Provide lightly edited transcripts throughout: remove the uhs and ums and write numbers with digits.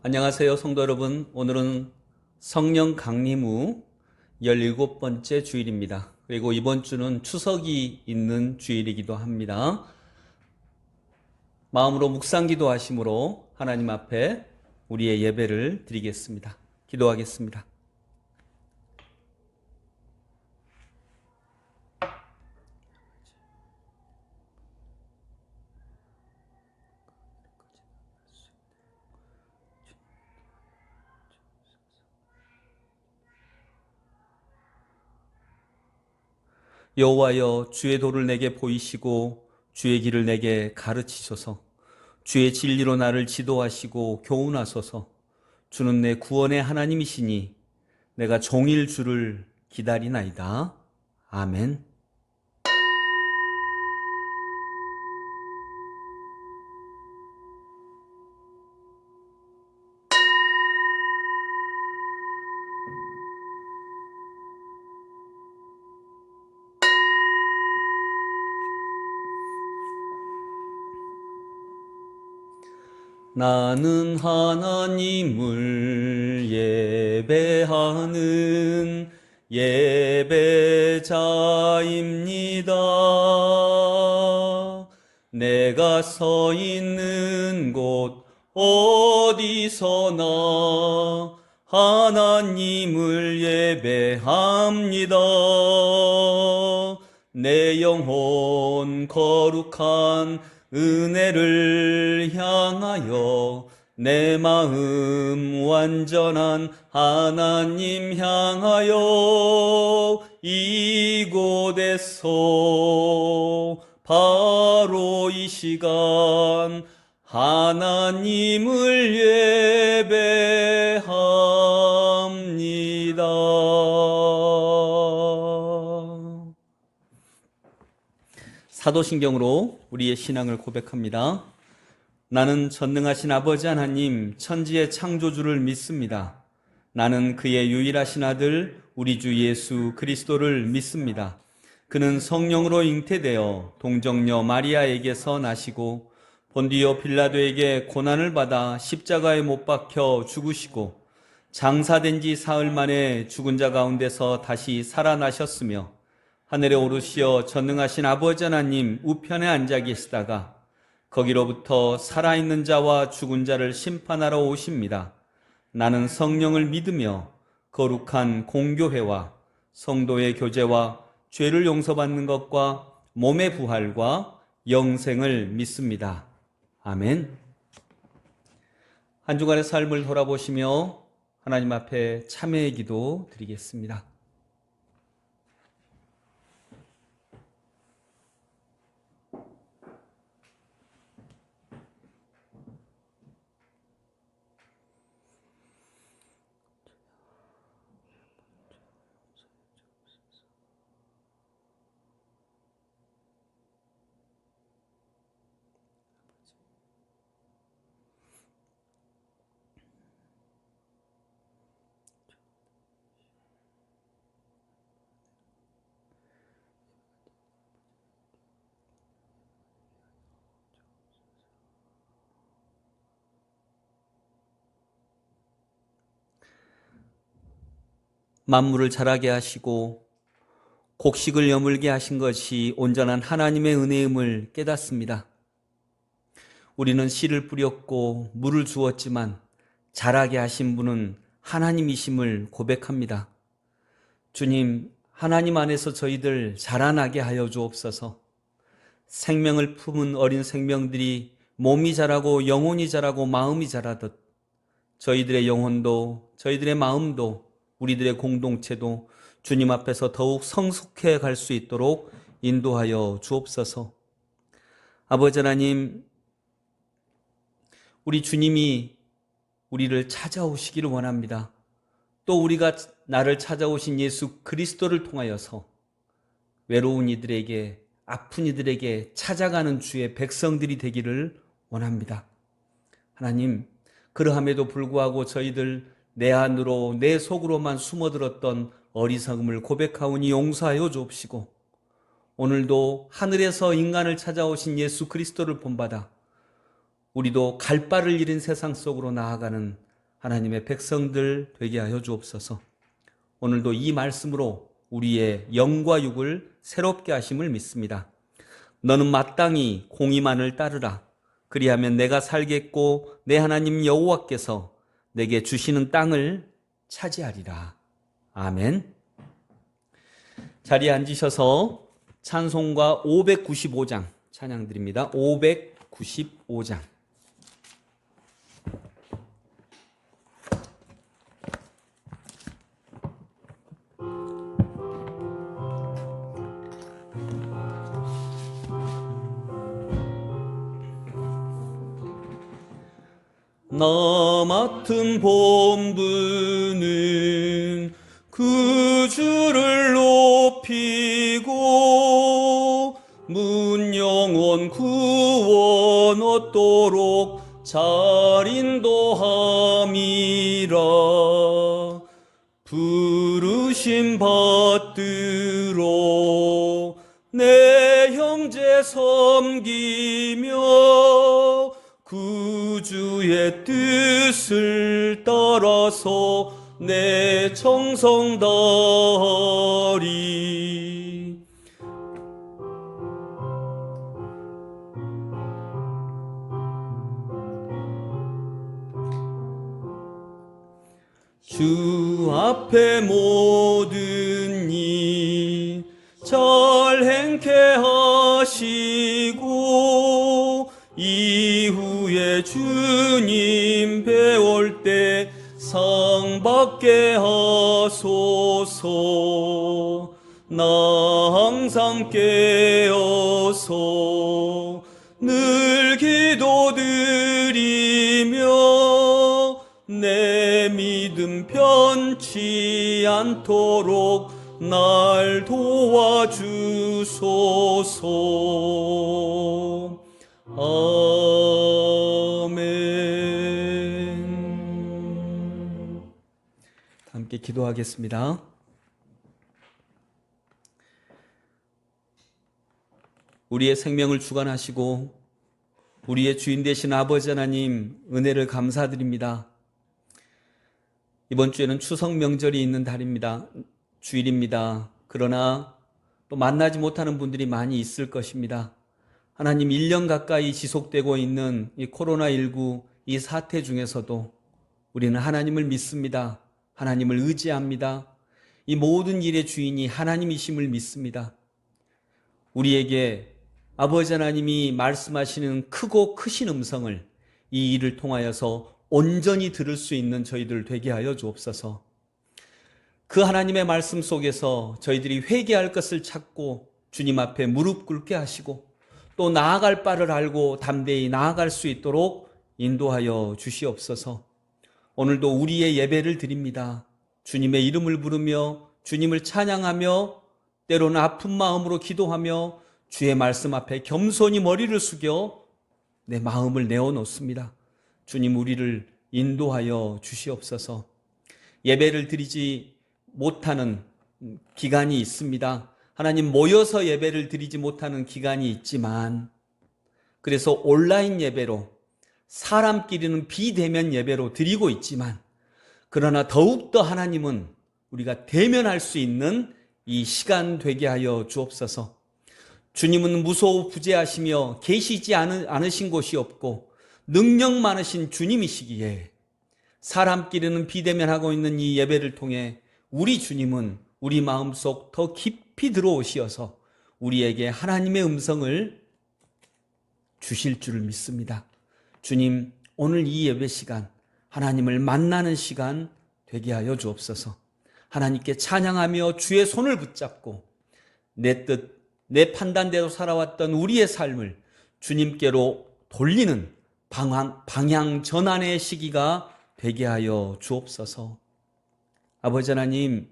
안녕하세요, 성도 여러분. 오늘은 성령 강림 후 17번째 주일입니다. 그리고 이번 주는 추석이 있는 주일이기도 합니다. 마음으로 묵상기도 하심으로 하나님 앞에 우리의 예배를 드리겠습니다. 기도하겠습니다. 여호와여, 주의 도를 내게 보이시고 주의 길을 내게 가르치소서. 주의 진리로 나를 지도하시고 교훈하소서. 주는 내 구원의 하나님이시니 내가 종일 주를 기다리나이다. 아멘. 나는 하나님을 예배하는 예배자입니다. 내가 서 있는 곳 어디서나 하나님을 예배합니다. 내 영혼 거룩한 은혜를 향하여 내 마음 완전한 하나님 향하여 이곳에서 바로 이 시간 하나님을 예배합니다. 사도신경으로 우리의 신앙을 고백합니다. 나는 전능하신 아버지 하나님 천지의 창조주를 믿습니다. 나는 그의 유일하신 아들 우리 주 예수 그리스도를 믿습니다. 그는 성령으로 잉태되어 동정녀 마리아에게서 나시고 본디오 빌라도에게 고난을 받아 십자가에 못 박혀 죽으시고 장사된 지 사흘 만에 죽은 자 가운데서 다시 살아나셨으며 하늘에 오르시어 전능하신 아버지 하나님 우편에 앉아 계시다가 거기로부터 살아있는 자와 죽은 자를 심판하러 오십니다. 나는 성령을 믿으며 거룩한 공교회와 성도의 교제와 죄를 용서받는 것과 몸의 부활과 영생을 믿습니다. 아멘. 한 주간의 삶을 돌아보시며 하나님 앞에 참회의 기도 드리겠습니다. 만물을 자라게 하시고 곡식을 여물게 하신 것이 온전한 하나님의 은혜임을 깨닫습니다. 우리는 씨를 뿌렸고 물을 주었지만 자라게 하신 분은 하나님이심을 고백합니다. 주님, 하나님 안에서 저희들 자라나게 하여 주옵소서. 생명을 품은 어린 생명들이 몸이 자라고 영혼이 자라고 마음이 자라듯 저희들의 영혼도 저희들의 마음도 우리들의 공동체도 주님 앞에서 더욱 성숙해 갈 수 있도록 인도하여 주옵소서. 아버지 하나님, 우리 주님이 우리를 찾아오시기를 원합니다. 또 우리가 나를 찾아오신 예수 그리스도를 통하여서 외로운 이들에게, 아픈 이들에게 찾아가는 주의 백성들이 되기를 원합니다. 하나님, 그러함에도 불구하고 저희들 내 안으로 내 속으로만 숨어들었던 어리석음을 고백하오니 용서하여 주옵시고 오늘도 하늘에서 인간을 찾아오신 예수 그리스도를 본받아 우리도 갈 바를 잃은 세상 속으로 나아가는 하나님의 백성들 되게 하여 주옵소서. 오늘도 이 말씀으로 우리의 영과 육을 새롭게 하심을 믿습니다. 너는 마땅히 공의만을 따르라. 그리하면 내가 살겠고 내 하나님 여호와께서 내게 주시는 땅을 차지하리라. 아멘. 자리에 앉으셔서 찬송가 595장 찬양드립니다. 595장. 나 맡은 본분은 그 주를 높이고 문 영원 구원 얻도록 잘 인도함이라. 부르심 받들어 내 형제 섬기며 구주의 뜻을 따라서 내 정성 다하리. 주 앞에 모든 일 잘 행케 하시고 이후에 주님 배울 때 상 받게 하소서. 나 항상 깨어서 늘 기도드리며 내 믿음 편치 않도록 날 도와주소서. 아멘. 함께 기도하겠습니다. 우리의 생명을 주관하시고 우리의 주인 되신 아버지 하나님, 은혜를 감사드립니다. 이번 주에는 추석 명절이 있는 달입니다. 주일입니다. 그러나 또 만나지 못하는 분들이 많이 있을 것입니다. 하나님, 1년 가까이 지속되고 있는 이 코로나19 이 사태 중에서도 우리는 하나님을 믿습니다. 하나님을 의지합니다. 이 모든 일의 주인이 하나님이심을 믿습니다. 우리에게 아버지 하나님이 말씀하시는 크고 크신 음성을 이 일을 통하여서 온전히 들을 수 있는 저희들 되게 하여 주옵소서. 그 하나님의 말씀 속에서 저희들이 회개할 것을 찾고 주님 앞에 무릎 꿇게 하시고 또 나아갈 바를 알고 담대히 나아갈 수 있도록 인도하여 주시옵소서. 오늘도 우리의 예배를 드립니다. 주님의 이름을 부르며 주님을 찬양하며 때로는 아픈 마음으로 기도하며 주의 말씀 앞에 겸손히 머리를 숙여 내 마음을 내어놓습니다. 주님, 우리를 인도하여 주시옵소서. 예배를 드리지 못하는 기간이 있습니다. 하나님, 모여서 예배를 드리지 못하는 기간이 있지만 그래서 온라인 예배로 사람끼리는 비대면 예배로 드리고 있지만 그러나 더욱더 하나님은 우리가 대면할 수 있는 이 시간 되게 하여 주옵소서. 주님은 무소부재하시며 계시지 않으신 곳이 없고 능력 많으신 주님이시기에 사람끼리는 비대면하고 있는 이 예배를 통해 우리 주님은 우리 마음속 더 깊이 들어오시어서 우리에게 하나님의 음성을 주실 줄을 믿습니다. 주님, 오늘 이 예배 시간 하나님을 만나는 시간 되게 하여 주옵소서. 하나님께 찬양하며 주의 손을 붙잡고 내 뜻, 내 판단대로 살아왔던 우리의 삶을 주님께로 돌리는 방향 전환의 시기가 되게 하여 주옵소서. 아버지 하나님,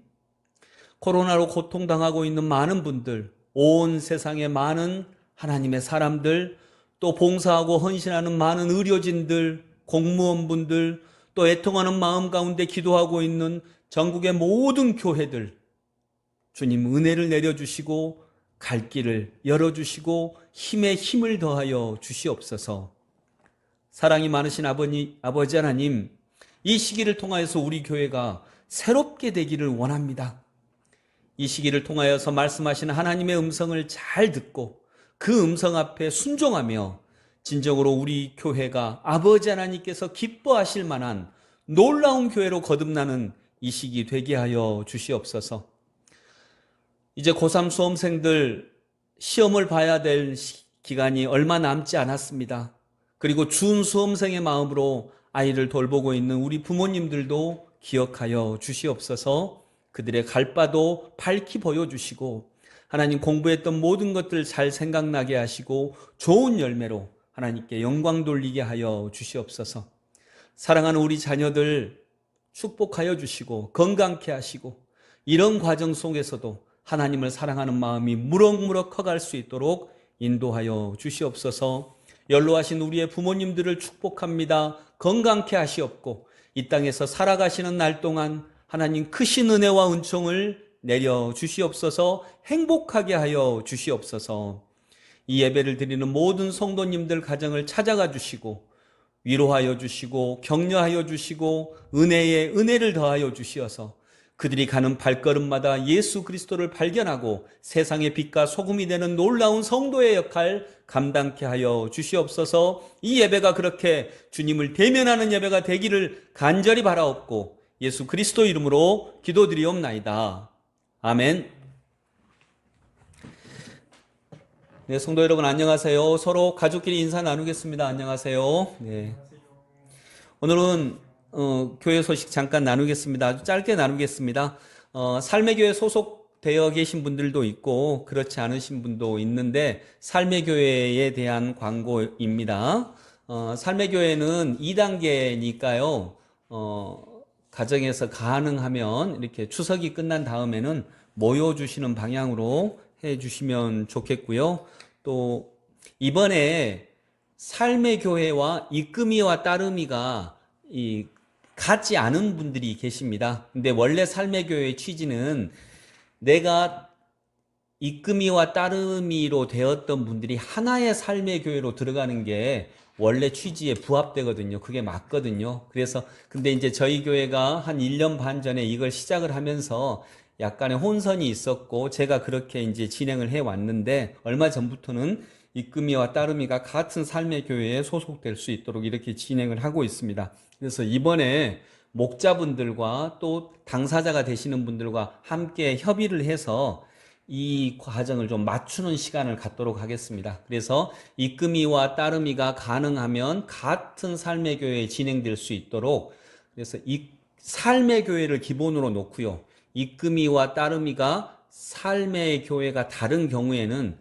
코로나로 고통당하고 있는 많은 분들, 온 세상의 많은 하나님의 사람들, 또 봉사하고 헌신하는 많은 의료진들, 공무원분들, 또 애통하는 마음 가운데 기도하고 있는 전국의 모든 교회들, 주님 은혜를 내려주시고 갈 길을 열어주시고 힘에 힘을 더하여 주시옵소서. 사랑이 많으신 아버지 하나님, 이 시기를 통하여서 우리 교회가 새롭게 되기를 원합니다. 이 시기를 통하여서 말씀하시는 하나님의 음성을 잘 듣고 그 음성 앞에 순종하며 진정으로 우리 교회가 아버지 하나님께서 기뻐하실 만한 놀라운 교회로 거듭나는 이 시기 되게 하여 주시옵소서. 이제 고3 수험생들 시험을 봐야 될 기간이 얼마 남지 않았습니다. 그리고 준 수험생의 마음으로 아이를 돌보고 있는 우리 부모님들도 기억하여 주시옵소서. 그들의 갈 바도 밝히 보여주시고 하나님 공부했던 모든 것들 잘 생각나게 하시고 좋은 열매로 하나님께 영광 돌리게 하여 주시옵소서. 사랑하는 우리 자녀들 축복하여 주시고 건강케 하시고 이런 과정 속에서도 하나님을 사랑하는 마음이 무럭무럭 커갈 수 있도록 인도하여 주시옵소서. 연로하신 우리의 부모님들을 축복합니다. 건강케 하시옵고 이 땅에서 살아가시는 날 동안 하나님 크신 은혜와 은총을 내려 주시옵소서. 행복하게 하여 주시옵소서. 이 예배를 드리는 모든 성도님들 가정을 찾아가 주시고 위로하여 주시고 격려하여 주시고 은혜에 은혜를 더하여 주시어서 그들이 가는 발걸음마다 예수 그리스도를 발견하고 세상의 빛과 소금이 되는 놀라운 성도의 역할 감당케 하여 주시옵소서. 이 예배가 그렇게 주님을 대면하는 예배가 되기를 간절히 바라옵고 예수 그리스도 이름으로 기도드리옵나이다. 아멘. 네, 성도 여러분 안녕하세요. 서로 가족끼리 인사 나누겠습니다. 안녕하세요. 네. 오늘은 교회 소식 잠깐 나누겠습니다. 아주 짧게 나누겠습니다. 삶의 교회 소속되어 계신 분들도 있고 그렇지 않으신 분도 있는데 삶의 교회에 대한 광고입니다. 삶의 교회는 2단계니까요. 가정에서 가능하면 이렇게 추석이 끝난 다음에는 모여주시는 방향으로 해주시면 좋겠고요. 또 이번에 삶의 교회와 이끄미와 따르미가 같지 않은 분들이 계십니다. 근데 원래 삶의 교회의 취지는 내가 이끄미와 따르미로 되었던 분들이 하나의 삶의 교회로 들어가는 게 원래 취지에 부합되거든요. 그게 맞거든요. 그래서 근데 이제 저희 교회가 한 1년 반 전에 이걸 시작을 하면서 약간의 혼선이 있었고 제가 그렇게 이제 진행을 해 왔는데 얼마 전부터는 이끄미와 따르미가 같은 삶의 교회에 소속될 수 있도록 이렇게 진행을 하고 있습니다. 그래서 이번에 목자분들과 또 당사자가 되시는 분들과 함께 협의를 해서 이 과정을 좀 맞추는 시간을 갖도록 하겠습니다. 그래서 이끄미와 따르미가 가능하면 같은 삶의 교회에 진행될 수 있도록 그래서 이 삶의 교회를 기본으로 놓고요. 이끄미와 따르미가 삶의 교회가 다른 경우에는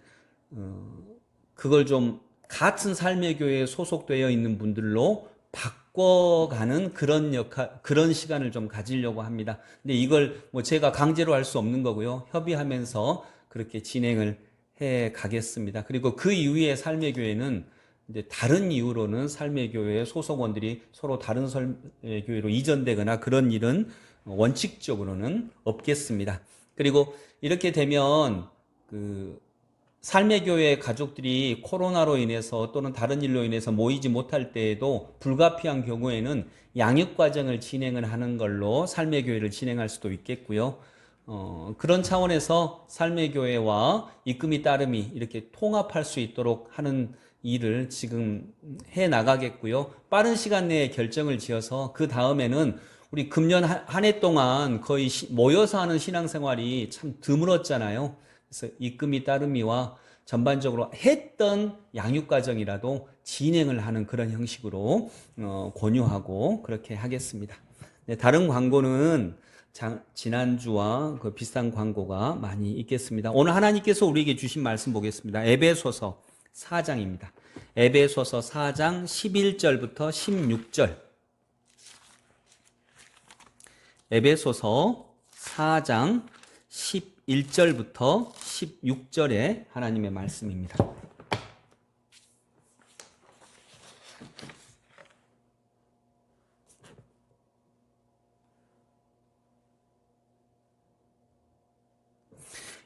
그걸 좀 같은 삶의 교회에 소속되어 있는 분들로 바꿔가는 그런 시간을 좀 가지려고 합니다. 근데 이걸 뭐 제가 강제로 할 수 없는 거고요. 협의하면서 그렇게 진행을 해 가겠습니다. 그리고 그 이후에 삶의 교회는 이제 다른 이유로는 삶의 교회의 소속원들이 서로 다른 삶의 교회로 이전되거나 그런 일은 원칙적으로는 없겠습니다. 그리고 이렇게 되면 삶의 교회 가족들이 코로나로 인해서 또는 다른 일로 인해서 모이지 못할 때에도 불가피한 경우에는 양육 과정을 진행을 하는 걸로 삶의 교회를 진행할 수도 있겠고요. 그런 차원에서 삶의 교회와 이끄미 따름이 이렇게 통합할 수 있도록 하는 일을 지금 해 나가겠고요. 빠른 시간 내에 결정을 지어서 그 다음에는 우리 금년 한 해 동안 거의 모여서 하는 신앙생활이 참 드물었잖아요. 그래서 이끄미 따르미와 전반적으로 했던 양육과정이라도 진행을 하는 그런 형식으로 권유하고 그렇게 하겠습니다. 네, 다른 광고는 지난주와 그 비슷한 광고가 많이 있겠습니다. 오늘 하나님께서 우리에게 주신 말씀 보겠습니다. 에베소서 4장입니다. 에베소서 4장 11절부터 16절. 에베소서 4장 11절부터 16절의 하나님의 말씀입니다.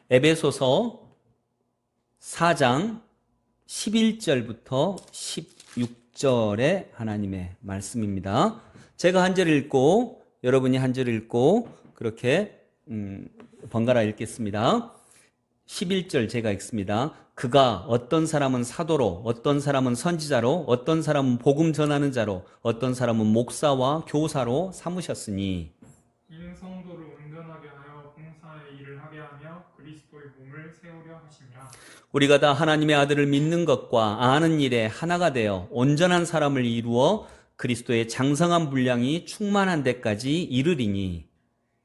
에베소서 4장 11절부터 6절의 하나님의 말씀입니다. 제가 한 절 읽고 여러분이 한 절 읽고 그렇게 번갈아 읽겠습니다. 11절 제가 읽습니다. 그가 어떤 사람은 사도로, 어떤 사람은 선지자로, 어떤 사람은 복음 전하는 자로, 어떤 사람은 목사와 교사로 삼으셨으니 이는 성도를 온전하게 하여 봉사의 일을 하게 하며 그리스도의 몸을 세우려 하심이라. 우리가 다 하나님의 아들을 믿는 것과 아는 일에 하나가 되어 온전한 사람을 이루어 그리스도의 장성한 분량이 충만한 데까지 이르리니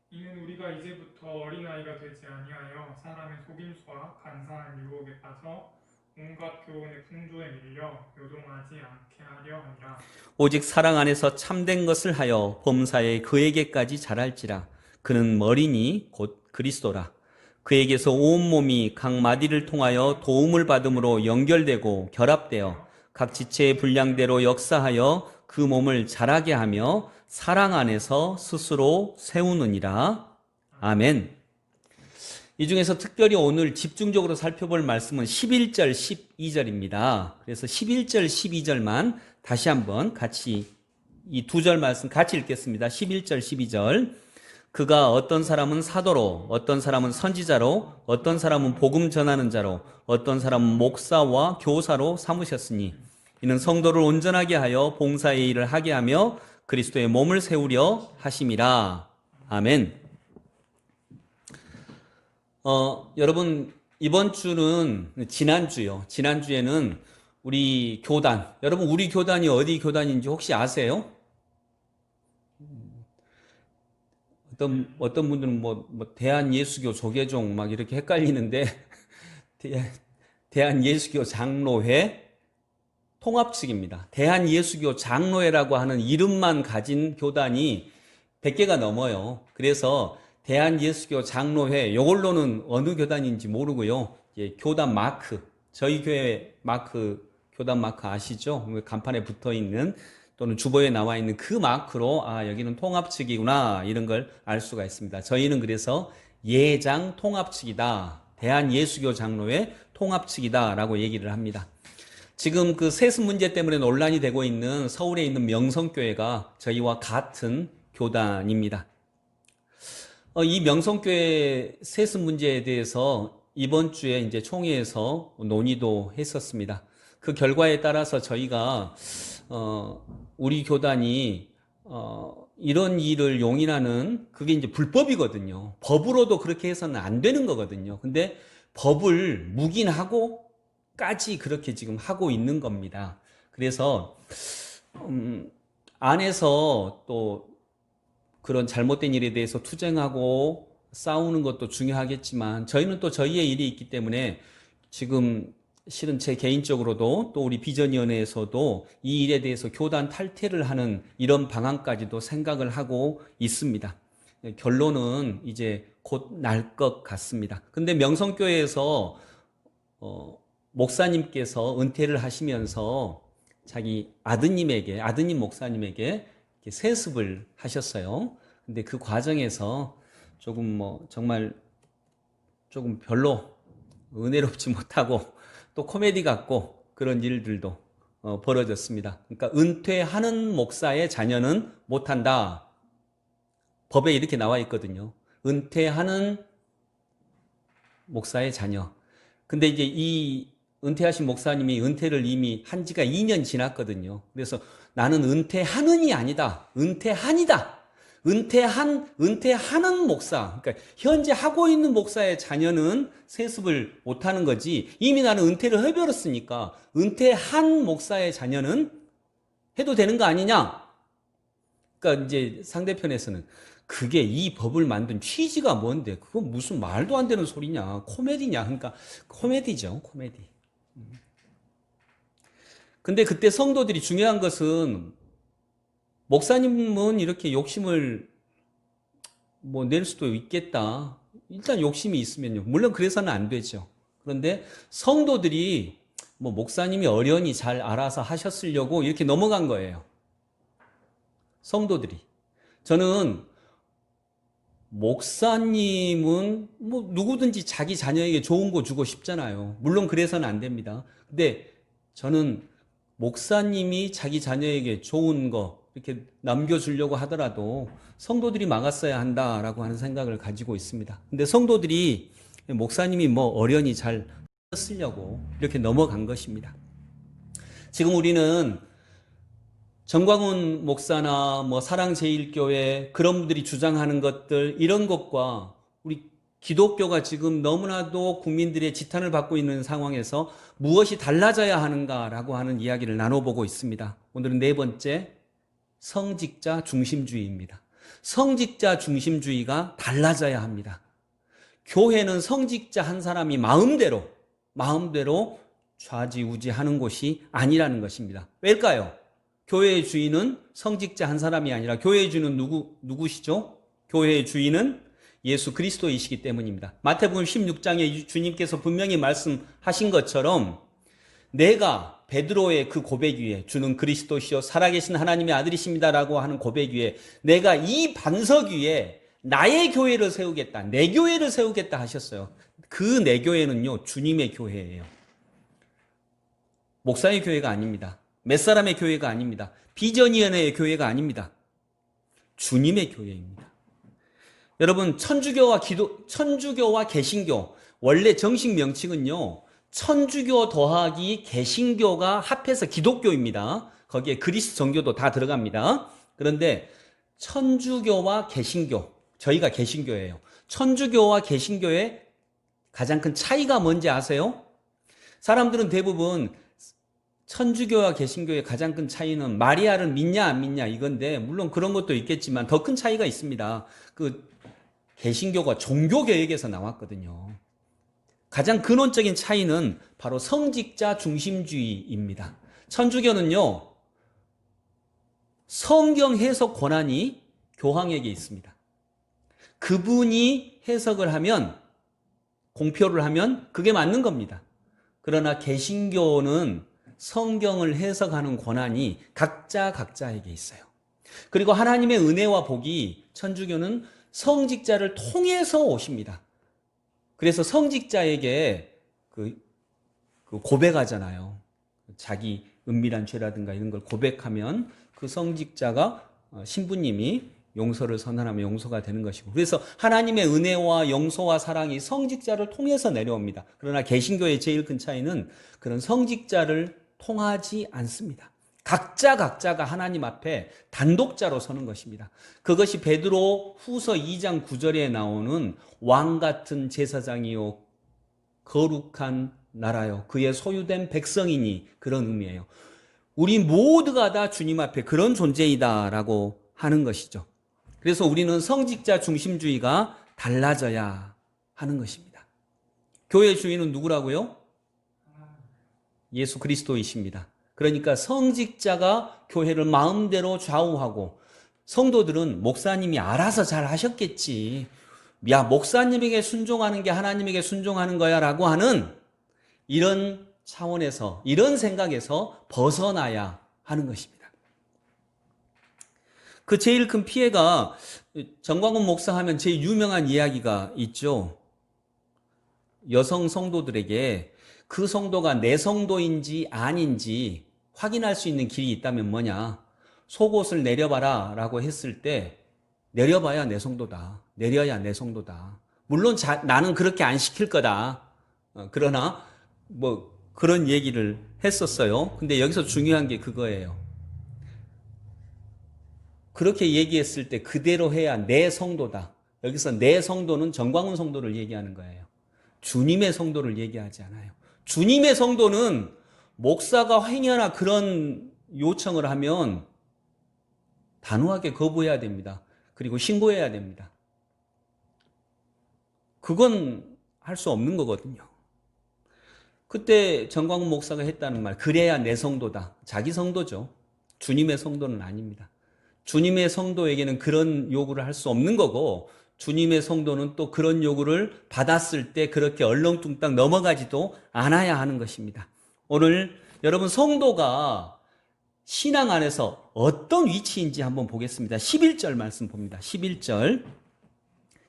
이는 우리가 이제부터 어린아이가 되지 아니하여 사람의 속임수와 간사한 유혹에 빠져 온갖 교훈의 풍조에 밀려 요동하지 않게 하려 함이라. 오직 사랑 안에서 참된 것을 하여 범사에 그에게까지 자랄지라. 그는 머리니 곧 그리스도라. 그에게서 온 몸이 각 마디를 통하여 도움을 받음으로 연결되고 결합되어 각 지체의 분량대로 역사하여 그 몸을 자라게 하며 사랑 안에서 스스로 세우느니라. 아멘. 이 중에서 특별히 오늘 집중적으로 살펴볼 말씀은 11절, 12절입니다. 그래서 11절, 12절만 다시 한번 같이 이 두 절 말씀 같이 읽겠습니다. 11절, 12절. 그가 어떤 사람은 사도로, 어떤 사람은 선지자로, 어떤 사람은 복음 전하는 자로, 어떤 사람은 목사와 교사로 삼으셨으니 이는 성도를 온전하게 하여 봉사의 일을 하게 하며 그리스도의 몸을 세우려 하심이라. 아멘. 여러분 이번 주는 지난주요. 지난주에는 우리 교단, 여러분 우리 교단이 어디 교단인지 혹시 아세요? 어떤 분들은 뭐 대한예수교 조계종 막 이렇게 헷갈리는데 대한예수교 장로회 통합 측입니다. 대한예수교 장로회라고 하는 이름만 가진 교단이 100개가 넘어요. 그래서 대한예수교 장로회 이걸로는 어느 교단인지 모르고요. 교단 마크, 저희 교회 마크, 교단 마크 아시죠? 간판에 붙어 있는 또는 주보에 나와 있는 그 마크로 여기는 통합 측이구나 이런 걸 알 수가 있습니다. 저희는 그래서 예장 통합 측이다. 대한예수교 장로회 통합 측이다라고 얘기를 합니다. 지금 그 세습 문제 때문에 논란이 되고 있는 서울에 있는 명성교회가 저희와 같은 교단입니다. 이 명성교회 세습 문제에 대해서 이번 주에 이제 총회에서 논의도 했었습니다. 그 결과에 따라서 저희가 우리 교단이 이런 일을 용인하는 그게 이제 불법이거든요. 법으로도 그렇게 해서는 안 되는 거거든요. 근데 법을 묵인하고까지 그렇게 지금 하고 있는 겁니다. 그래서 안에서 또 그런 잘못된 일에 대해서 투쟁하고 싸우는 것도 중요하겠지만 저희는 또 저희의 일이 있기 때문에 지금 실은 제 개인적으로도 또 우리 비전위원회에서도 이 일에 대해서 교단 탈퇴를 하는 이런 방안까지도 생각을 하고 있습니다. 결론은 이제 곧 날 것 같습니다. 근데 명성교회에서 목사님께서 은퇴를 하시면서 자기 아드님 목사님에게 세습을 하셨어요. 근데 그 과정에서 조금 정말 조금 별로 은혜롭지 못하고 또 코미디 같고 그런 일들도 벌어졌습니다. 그러니까 은퇴하는 목사의 자녀는 못한다. 법에 이렇게 나와 있거든요. 은퇴하는 목사의 자녀. 근데 이제 이 은퇴하신 목사님이 은퇴를 이미 한 지가 2년 지났거든요. 그래서 나는 은퇴하는이 아니다. 은퇴한이다. 은퇴하는 목사. 그러니까 현재 하고 있는 목사의 자녀는 세습을 못하는 거지. 이미 나는 은퇴를 해버렸으니까 은퇴한 목사의 자녀는 해도 되는 거 아니냐? 그러니까 이제 상대편에서는 그게 이 법을 만든 취지가 뭔데? 그건 무슨 말도 안 되는 소리냐? 코미디냐? 그러니까 코미디죠, 코미디. 근데 그때 성도들이 중요한 것은 목사님은 이렇게 욕심을 낼 수도 있겠다. 일단 욕심이 있으면요. 물론 그래서는 안 되죠. 그런데 성도들이 목사님이 어련히 잘 알아서 하셨으려고 이렇게 넘어간 거예요. 성도들이. 저는 목사님은 누구든지 자기 자녀에게 좋은 거 주고 싶잖아요. 물론 그래서는 안 됩니다. 근데 저는 목사님이 자기 자녀에게 좋은 거 이렇게 남겨주려고 하더라도 성도들이 막았어야 한다라고 하는 생각을 가지고 있습니다. 근데 성도들이 목사님이 뭐 어련히 잘 쓰려고 이렇게 넘어간 것입니다. 지금 우리는 정광훈 목사나 뭐 사랑제일교회 그런 분들이 주장하는 것들 이런 것과 우리 기독교가 지금 너무나도 국민들의 지탄을 받고 있는 상황에서 무엇이 달라져야 하는가라고 하는 이야기를 나눠보고 있습니다. 오늘은 네 번째, 성직자 중심주의입니다. 성직자 중심주의가 달라져야 합니다. 교회는 성직자 한 사람이 마음대로 좌지우지하는 곳이 아니라는 것입니다. 왜일까요? 교회의 주인은 성직자 한 사람이 아니라 교회의 주인은 누구시죠? 교회의 주인은 예수 그리스도이시기 때문입니다. 마태복음 16장에 주님께서 분명히 말씀하신 것처럼 내가 베드로의 그 고백 위에 주는 그리스도시요 살아계신 하나님의 아들이십니다라고 하는 고백 위에 내가 이 반석 위에 나의 교회를 세우겠다, 내 교회를 세우겠다 하셨어요. 그 내 교회는요, 주님의 교회예요. 목사의 교회가 아닙니다. 몇 사람의 교회가 아닙니다. 비전위원회의 교회가 아닙니다. 주님의 교회입니다. 여러분, 천주교와 개신교, 원래 정식 명칭은요, 천주교 더하기 개신교가 합해서 기독교입니다. 거기에 그리스 정교도 다 들어갑니다. 그런데 천주교와 개신교, 저희가 개신교예요. 천주교와 개신교의 가장 큰 차이가 뭔지 아세요? 사람들은 대부분 천주교와 개신교의 가장 큰 차이는 마리아를 믿냐 안 믿냐 이건데, 물론 그런 것도 있겠지만 더 큰 차이가 있습니다. 그 개신교가 종교개혁에서 나왔거든요. 가장 근원적인 차이는 바로 성직자 중심주의입니다. 천주교는요, 성경 해석 권한이 교황에게 있습니다. 그분이 해석을 하면, 공표를 하면 그게 맞는 겁니다. 그러나 개신교는 성경을 해석하는 권한이 각자에게 있어요. 그리고 하나님의 은혜와 복이 천주교는 성직자를 통해서 오십니다. 그래서 성직자에게 그 고백하잖아요. 자기 은밀한 죄라든가 이런 걸 고백하면 그 성직자가 신부님이 용서를 선언하면 용서가 되는 것이고, 그래서 하나님의 은혜와 용서와 사랑이 성직자를 통해서 내려옵니다. 그러나 개신교의 제일 큰 차이는 그런 성직자를 통하지 않습니다. 각자가 하나님 앞에 단독자로 서는 것입니다. 그것이 베드로 후서 2장 9절에 나오는 왕 같은 제사장이요 거룩한 나라요 그의 소유된 백성이니, 그런 의미예요. 우리 모두가 다 주님 앞에 그런 존재이다라고 하는 것이죠. 그래서 우리는 성직자 중심주의가 달라져야 하는 것입니다. 교회 주인은 누구라고요? 예수 그리스도이십니다. 그러니까 성직자가 교회를 마음대로 좌우하고, 성도들은 목사님이 알아서 잘 하셨겠지, 야 목사님에게 순종하는 게 하나님에게 순종하는 거야 라고 하는 이런 차원에서, 이런 생각에서 벗어나야 하는 것입니다. 그 제일 큰 피해가, 정광훈 목사 하면 제일 유명한 이야기가 있죠. 여성 성도들에게 그 성도가 내 성도인지 아닌지 확인할 수 있는 길이 있다면 뭐냐, 속옷을 내려봐라 라고 했을 때, 내려봐야 내 성도다, 내려야 내 성도다. 물론 나는 그렇게 안 시킬 거다. 그러나 뭐 그런 얘기를 했었어요. 근데 여기서 중요한 게 그거예요. 그렇게 얘기했을 때 그대로 해야 내 성도다. 여기서 내 성도는 정광훈 성도를 얘기하는 거예요. 주님의 성도를 얘기하지 않아요. 주님의 성도는 목사가 행여나 그런 요청을 하면 단호하게 거부해야 됩니다. 그리고 신고해야 됩니다. 그건 할 수 없는 거거든요. 그때 정광훈 목사가 했다는 말, 그래야 내 성도다. 자기 성도죠. 주님의 성도는 아닙니다. 주님의 성도에게는 그런 요구를 할 수 없는 거고, 주님의 성도는 또 그런 요구를 받았을 때 그렇게 얼렁뚱땅 넘어가지도 않아야 하는 것입니다. 오늘 여러분, 성도가 신앙 안에서 어떤 위치인지 한번 보겠습니다. 11절 말씀 봅니다. 11절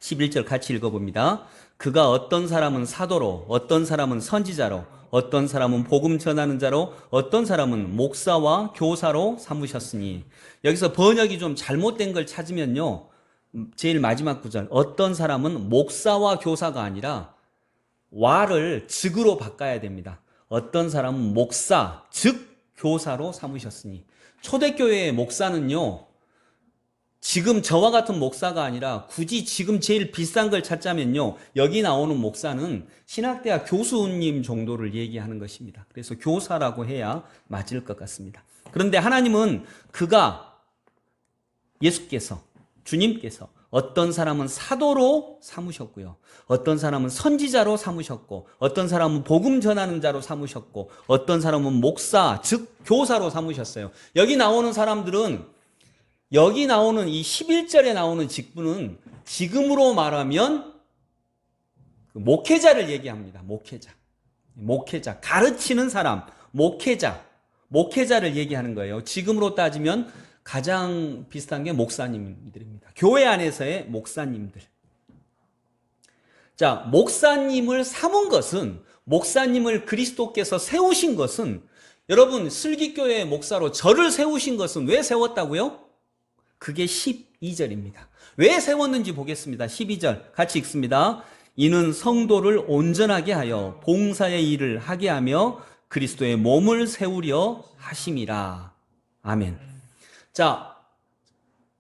11절 같이 읽어봅니다. 그가 어떤 사람은 사도로, 어떤 사람은 선지자로, 어떤 사람은 복음 전하는 자로, 어떤 사람은 목사와 교사로 삼으셨으니. 여기서 번역이 좀 잘못된 걸 찾으면요, 제일 마지막 구절, 어떤 사람은 목사와 교사가 아니라 와를 즉으로 바꿔야 됩니다. 어떤 사람은 목사, 즉 교사로 삼으셨으니. 초대교회의 목사는요, 지금 저와 같은 목사가 아니라 굳이 지금 제일 비싼 걸 찾자면요, 여기 나오는 목사는 신학대학 교수님 정도를 얘기하는 것입니다. 그래서 교사라고 해야 맞을 것 같습니다. 그런데 하나님은 그가, 예수께서, 주님께서 어떤 사람은 사도로 삼으셨고요, 어떤 사람은 선지자로 삼으셨고, 어떤 사람은 복음 전하는 자로 삼으셨고, 어떤 사람은 목사, 즉 교사로 삼으셨어요. 여기 나오는 사람들은, 여기 나오는 이 11절에 나오는 직분은 지금으로 말하면 목회자를 얘기합니다. 목회자, 가르치는 사람, 목회자를 얘기하는 거예요. 지금으로 따지면 가장 비슷한 게 목사님들입니다. 교회 안에서의 목사님들. 자, 목사님을 삼은 것은, 목사님을 그리스도께서 세우신 것은, 여러분 슬기교회의 목사로 저를 세우신 것은 왜 세웠다고요? 그게 12절입니다. 왜 세웠는지 보겠습니다. 12절 같이 읽습니다. 이는 성도를 온전하게 하여 봉사의 일을 하게 하며 그리스도의 몸을 세우려 하심이라. 아멘. 자,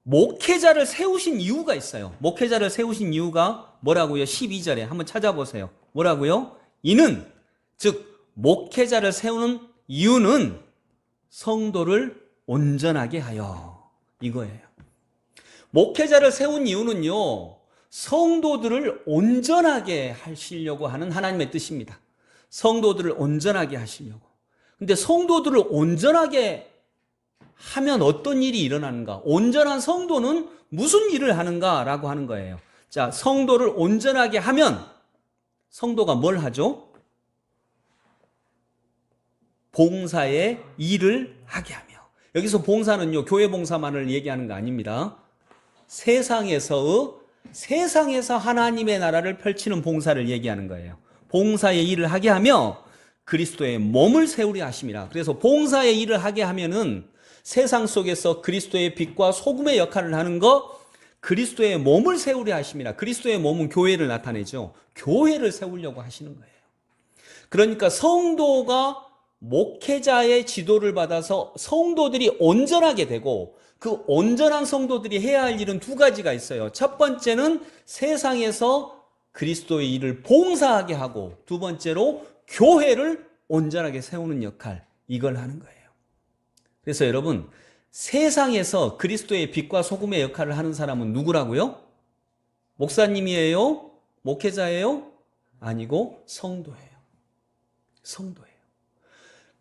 목회자를 세우신 이유가 있어요. 목회자를 세우신 이유가 뭐라고요? 12절에 한번 찾아보세요. 뭐라고요? 이는, 즉 목회자를 세우는 이유는 성도를 온전하게 하여, 이거예요. 목회자를 세운 이유는요, 성도들을 온전하게 하시려고 하는 하나님의 뜻입니다. 성도들을 온전하게 하시려고. 근데 성도들을 온전하게 하면 어떤 일이 일어나는가? 온전한 성도는 무슨 일을 하는가라고 하는 거예요. 자, 성도를 온전하게 하면 성도가 뭘 하죠? 봉사의 일을 하게 하며. 여기서 봉사는요, 교회 봉사만을 얘기하는 거 아닙니다. 세상에서 하나님의 나라를 펼치는 봉사를 얘기하는 거예요. 봉사의 일을 하게 하며 그리스도의 몸을 세우려 하심이라. 그래서 봉사의 일을 하게 하면은 세상 속에서 그리스도의 빛과 소금의 역할을 하는 거, 그리스도의 몸을 세우려 하심이라. 그리스도의 몸은 교회를 나타내죠. 교회를 세우려고 하시는 거예요. 그러니까 성도가 목회자의 지도를 받아서 성도들이 온전하게 되고, 그 온전한 성도들이 해야 할 일은 두 가지가 있어요. 첫 번째는 세상에서 그리스도의 일을 봉사하게 하고, 두 번째로 교회를 온전하게 세우는 역할, 이걸 하는 거예요. 그래서 여러분, 세상에서 그리스도의 빛과 소금의 역할을 하는 사람은 누구라고요? 목사님이에요? 목회자예요? 아니고 성도예요.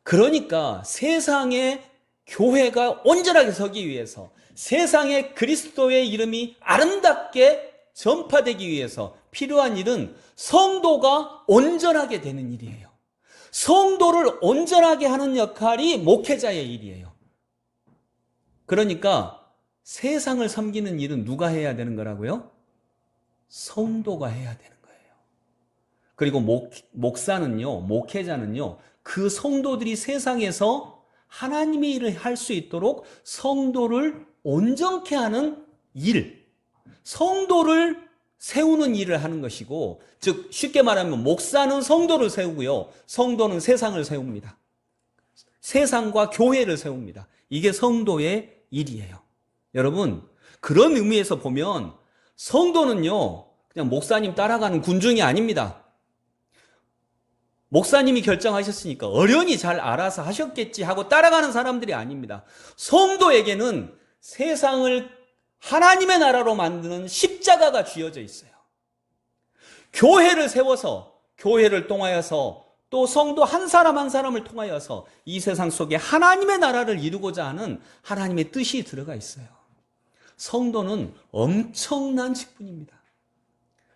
그러니까 세상에 교회가 온전하게 서기 위해서, 세상에 그리스도의 이름이 아름답게 전파되기 위해서 필요한 일은 성도가 온전하게 되는 일이에요. 성도를 온전하게 하는 역할이 목회자의 일이에요. 그러니까 세상을 섬기는 일은 누가 해야 되는 거라고요? 성도가 해야 되는 거예요. 그리고 목사는요, 목회자는요, 그 성도들이 세상에서 하나님의 일을 할 수 있도록 성도를 온전케 하는 일, 성도를 세우는 일을 하는 것이고, 즉 쉽게 말하면 목사는 성도를 세우고요, 성도는 세상을 세웁니다. 세상과 교회를 세웁니다. 이게 성도의 일이에요. 여러분, 그런 의미에서 보면 성도는요, 그냥 목사님 따라가는 군중이 아닙니다. 목사님이 결정하셨으니까 어련히 잘 알아서 하셨겠지 하고 따라가는 사람들이 아닙니다. 성도에게는 세상을 하나님의 나라로 만드는 십자가가 쥐어져 있어요. 교회를 세워서, 교회를 통하여서, 또 성도 한 사람 한 사람을 통하여서 이 세상 속에 하나님의 나라를 이루고자 하는 하나님의 뜻이 들어가 있어요. 성도는 엄청난 직분입니다.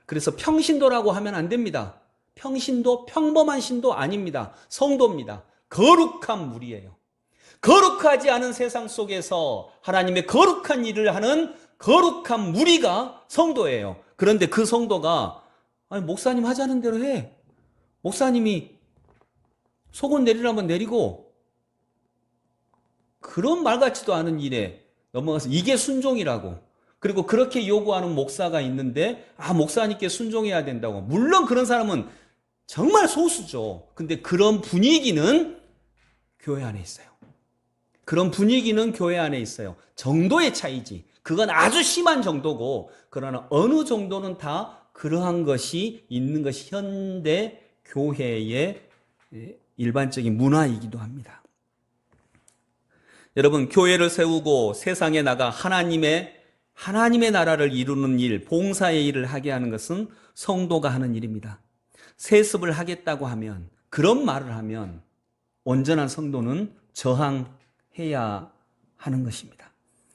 그래서 평신도라고 하면 안 됩니다. 평신도, 평범한 신도 아닙니다. 성도입니다. 거룩한 무리예요. 거룩하지 않은 세상 속에서 하나님의 거룩한 일을 하는 거룩한 무리가 성도예요. 그런데 그 성도가 아니 목사님 하자는 대로 해. 목사님이 속옷 내리라면 내리고 그런 말 같지도 않은 일에 넘어가서 이게 순종이라고. 그리고 그렇게 요구하는 목사가 있는데 목사님께 순종해야 된다고. 물론 그런 사람은 정말 소수죠. 근데 그런 분위기는 교회 안에 있어요. 그런 분위기는 교회 안에 있어요. 정도의 차이지. 그건 아주 심한 정도고, 그러나 어느 정도는 다 그러한 것이 있는 것이 현대 교회의 일반적인 문화이기도 합니다. 여러분, 교회를 세우고 세상에 나가 하나님의 나라를 이루는 일, 봉사의 일을 하게 하는 것은 성도가 하는 일입니다. 세습을 하겠다고 하면, 그런 말을 하면 온전한 성도는 저항해야 하는 것입니다.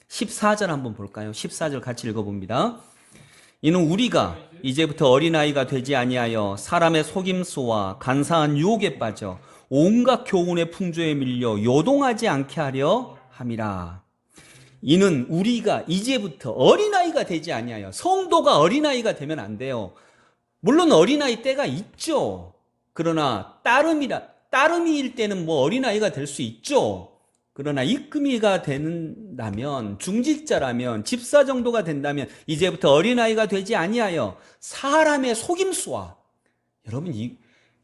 14절 한번 볼까요? 14절 같이 읽어봅니다. 이는 우리가 이제부터 어린아이가 되지 아니하여 사람의 속임수와 간사한 유혹에 빠져 온갖 교훈의 풍조에 밀려 요동하지 않게 하려 함이라. 이는 우리가 이제부터 어린아이가 되지 아니하여, 성도가 어린아이가 되면 안 돼요. 물론 어린아이 때가 있죠. 그러나 따름이일 때는 뭐 어린아이가 될 수 있죠. 그러나 입금이가 된다면, 중직자라면, 집사 정도가 된다면 이제부터 어린아이가 되지 아니하여 사람의 속임수와, 여러분 이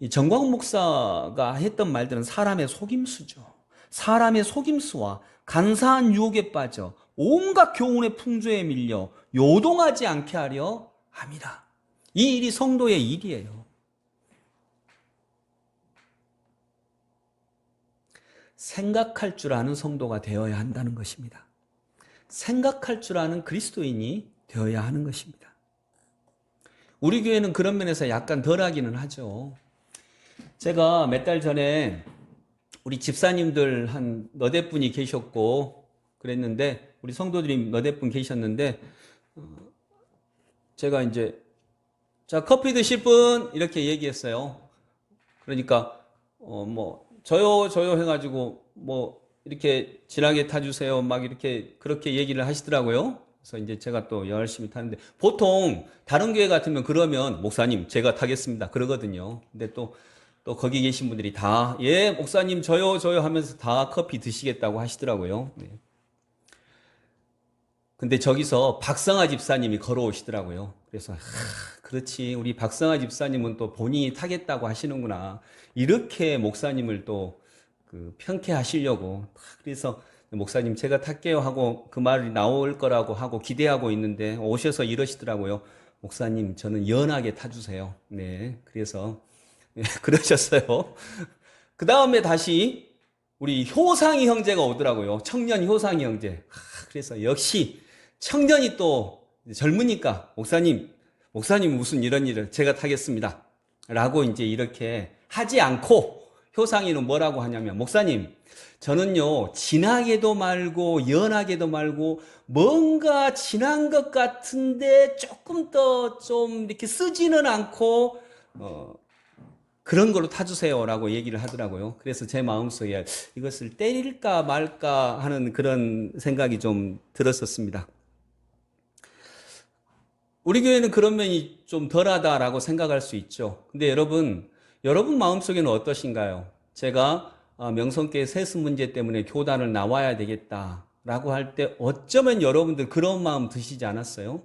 정광훈 목사가 했던 말들은 사람의 속임수죠. 사람의 속임수와 간사한 유혹에 빠져 온갖 교훈의 풍조에 밀려 요동하지 않게 하려 함이라. 이 일이 성도의 일이에요. 생각할 줄 아는 성도가 되어야 한다는 것입니다. 생각할 줄 아는 그리스도인이 되어야 하는 것입니다. 우리 교회는 그런 면에서 약간 덜하기는 하죠. 제가 몇 달 전에 우리 집사님들 한 너댓 분이 계셨고 그랬는데, 우리 성도들이 너댓 분 계셨는데, 제가 이제 자, 커피 드실 분 이렇게 얘기했어요. 그러니까 저요 해가지고 뭐 이렇게 진하게 타주세요 막 이렇게 그렇게 얘기를 하시더라고요. 그래서 이제 제가 또 열심히 타는데, 보통 다른 교회 같으면 그러면 목사님 제가 타겠습니다 그러거든요. 근데 또 거기 계신 분들이 다 예 목사님 저요 하면서 다 커피 드시겠다고 하시더라고요. 네. 근데 저기서 박성아 집사님이 걸어오시더라고요. 그래서 그렇지, 우리 박성아 집사님은 또 본인이 타겠다고 하시는구나, 이렇게 목사님을 또 편케하시려고. 그래서 목사님 제가 탈게요 하고 그 말이 나올 거라고 하고 기대하고 있는데 오셔서 이러시더라고요. 목사님 저는 연하게 타주세요. 네, 그래서 그러셨어요. 그 다음에 다시 우리 효상이 형제가 오더라고요. 청년 효상이 형제. 그래서 역시 청년이 또 젊으니까 목사님 무슨 이런 일을 제가 타겠습니다 라고 이제 이렇게 하지 않고, 효상이는 뭐라고 하냐면, 목사님 저는요 진하게도 말고 연하게도 말고 뭔가 진한 것 같은데 조금 더 좀 이렇게 쓰지는 않고 그런 걸로 타주세요 라고 얘기를 하더라고요. 그래서 제 마음속에 이것을 때릴까 말까 하는 그런 생각이 좀 들었었습니다. 우리 교회는 그런 면이 좀 덜하다라고 생각할 수 있죠. 근데 여러분 마음속에는 어떠신가요? 제가 명성교회 세습 문제 때문에 교단을 나와야 되겠다라고 할 때 어쩌면 여러분들 그런 마음 드시지 않았어요?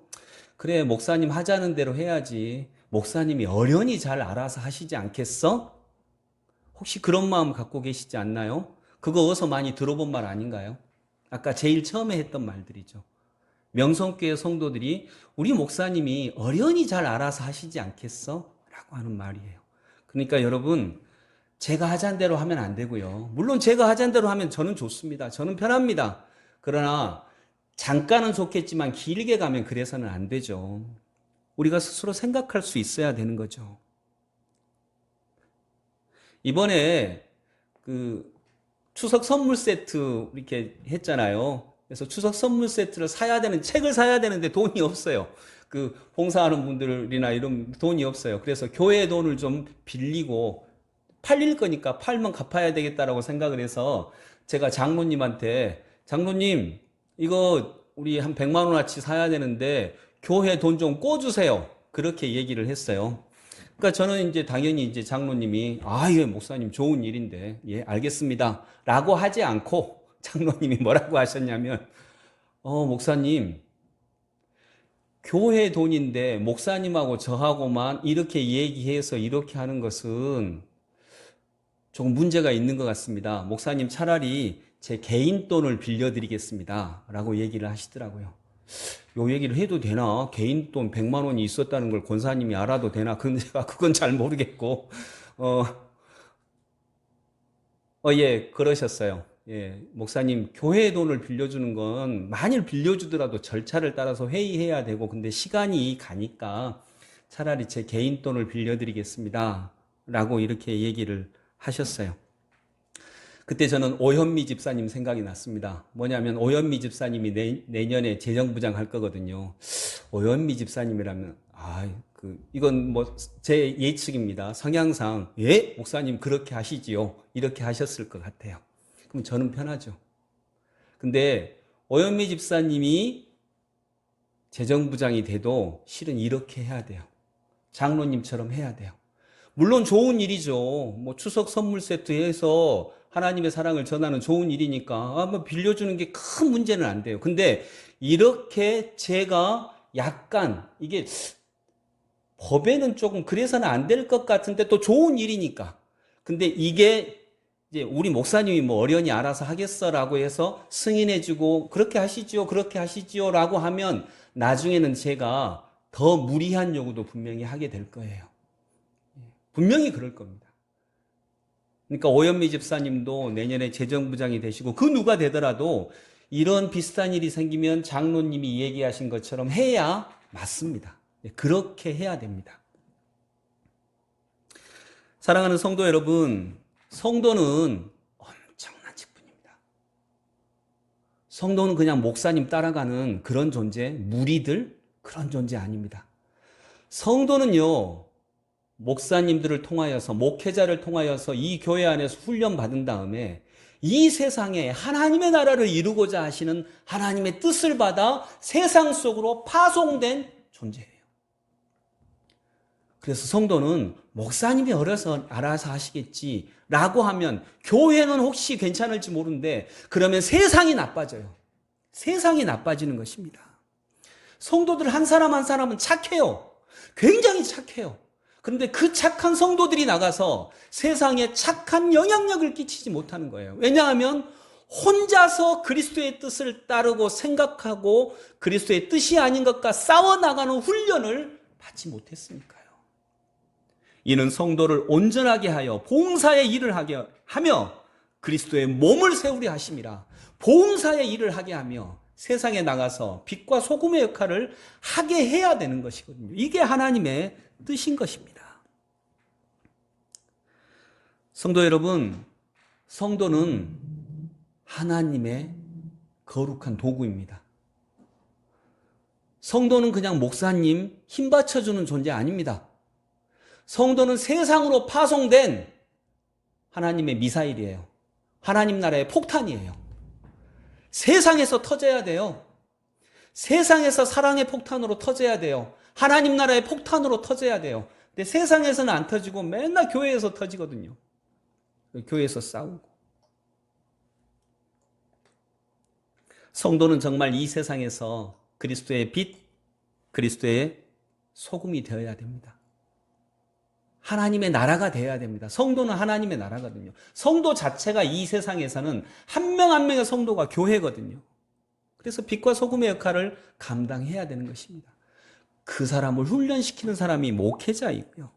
그래, 목사님 하자는 대로 해야지, 목사님이 어련히 잘 알아서 하시지 않겠어? 혹시 그런 마음 갖고 계시지 않나요? 그거 어디서 많이 들어본 말 아닌가요? 아까 제일 처음에 했던 말들이죠. 명성교회 성도들이 우리 목사님이 어련히 잘 알아서 하시지 않겠어? 라고 하는 말이에요. 그러니까 여러분, 제가 하자는 대로 하면 안 되고요. 물론 제가 하자는 대로 하면 저는 좋습니다. 저는 편합니다. 그러나 잠깐은 좋겠지만 길게 가면 그래서는 안 되죠. 우리가 스스로 생각할 수 있어야 되는 거죠. 이번에 추석 선물 세트 이렇게 했잖아요. 그래서 추석 선물 세트를 책을 사야 되는데 돈이 없어요. 봉사하는 분들이나 이런 돈이 없어요. 그래서 교회 돈을 좀 빌리고 팔릴 거니까 팔면 갚아야 되겠다라고 생각을 해서 제가 장로님한테, 장로님 이거 우리 한 100만 원어치 사야 되는데 교회 돈 좀 꿔주세요. 그렇게 얘기를 했어요. 그러니까 저는 이제 당연히 이제 장로님이 예, 목사님 좋은 일인데 예, 알겠습니다. 라고 하지 않고 장로님이 뭐라고 하셨냐면 목사님 교회 돈인데 목사님하고 저하고만 이렇게 얘기해서 이렇게 하는 것은 조금 문제가 있는 것 같습니다. 목사님 차라리 제 개인 돈을 빌려드리겠습니다. 라고 얘기를 하시더라고요. 요 얘기를 해도 되나? 개인 돈 100만 원이 있었다는 걸 권사님이 알아도 되나? 근데 제가 그건 잘 모르겠고, 예, 그러셨어요. 예, 목사님, 교회 돈을 빌려주는 건 만일 빌려주더라도 절차를 따라서 회의해야 되고, 근데 시간이 가니까 차라리 제 개인 돈을 빌려드리겠습니다. 라고 이렇게 얘기를 하셨어요. 그때 저는 오현미 집사님 생각이 났습니다. 뭐냐면 오현미 집사님이 내년에 재정부장 할 거거든요. 오현미 집사님이라면 이건 뭐 제 예측입니다. 성향상 예 목사님 그렇게 하시지요. 이렇게 하셨을 것 같아요. 그럼 저는 편하죠. 근데 오현미 집사님이 재정부장이 돼도 실은 이렇게 해야 돼요. 장로님처럼 해야 돼요. 물론 좋은 일이죠. 뭐 추석 선물 세트 해서 하나님의 사랑을 전하는 좋은 일이니까 뭐 빌려주는 게 큰 문제는 안 돼요. 근데 이렇게 제가 약간 이게 법에는 조금 그래서는 안 될 것 같은데 또 좋은 일이니까. 근데 이게 이제 우리 목사님이 뭐 어련히 알아서 하겠어라고 해서 승인해주고 그렇게 하시지요, 그렇게 하시지요 라고 하면 나중에는 제가 더 무리한 요구도 분명히 하게 될 거예요. 분명히 그럴 겁니다. 그러니까 오현미 집사님도 내년에 재정부장이 되시고 그 누가 되더라도 이런 비슷한 일이 생기면 장로님이 얘기하신 것처럼 해야 맞습니다. 그렇게 해야 됩니다. 사랑하는 성도 여러분, 성도는 엄청난 직분입니다. 성도는 그냥 목사님 따라가는 그런 존재, 무리들 그런 존재 아닙니다. 성도는요, 목사님들을 통하여서 목회자를 통하여서 이 교회 안에서 훈련 받은 다음에 이 세상에 하나님의 나라를 이루고자 하시는 하나님의 뜻을 받아 세상 속으로 파송된 존재예요. 그래서 성도는 목사님이 알아서 하시겠지라고 하면 교회는 혹시 괜찮을지 모르는데 그러면 세상이 나빠져요. 세상이 나빠지는 것입니다. 성도들 한 사람 한 사람은 착해요. 굉장히 착해요. 그런데 그 착한 성도들이 나가서 세상에 착한 영향력을 끼치지 못하는 거예요. 왜냐하면 혼자서 그리스도의 뜻을 따르고 생각하고 그리스도의 뜻이 아닌 것과 싸워나가는 훈련을 받지 못했으니까요. 이는 성도를 온전하게 하여 봉사의 일을 하게 하며 그리스도의 몸을 세우려 하심이라. 봉사의 일을 하게 하며 세상에 나가서 빛과 소금의 역할을 하게 해야 되는 것이거든요. 이게 하나님의 뜻인 것입니다. 성도 여러분, 성도는 하나님의 거룩한 도구입니다. 성도는 그냥 목사님 힘 받쳐주는 존재 아닙니다. 성도는 세상으로 파송된 하나님의 미사일이에요. 하나님 나라의 폭탄이에요. 세상에서 터져야 돼요. 세상에서 사랑의 폭탄으로 터져야 돼요. 하나님 나라의 폭탄으로 터져야 돼요. 근데 세상에서는 안 터지고 맨날 교회에서 터지거든요. 교회에서 싸우고. 성도는 정말 이 세상에서 그리스도의 빛, 그리스도의 소금이 되어야 됩니다. 하나님의 나라가 되어야 됩니다. 성도는 하나님의 나라거든요. 성도 자체가 이 세상에서는 한 명 한 명의 성도가 교회거든요. 그래서 빛과 소금의 역할을 감당해야 되는 것입니다. 그 사람을 훈련시키는 사람이 목회자이고요.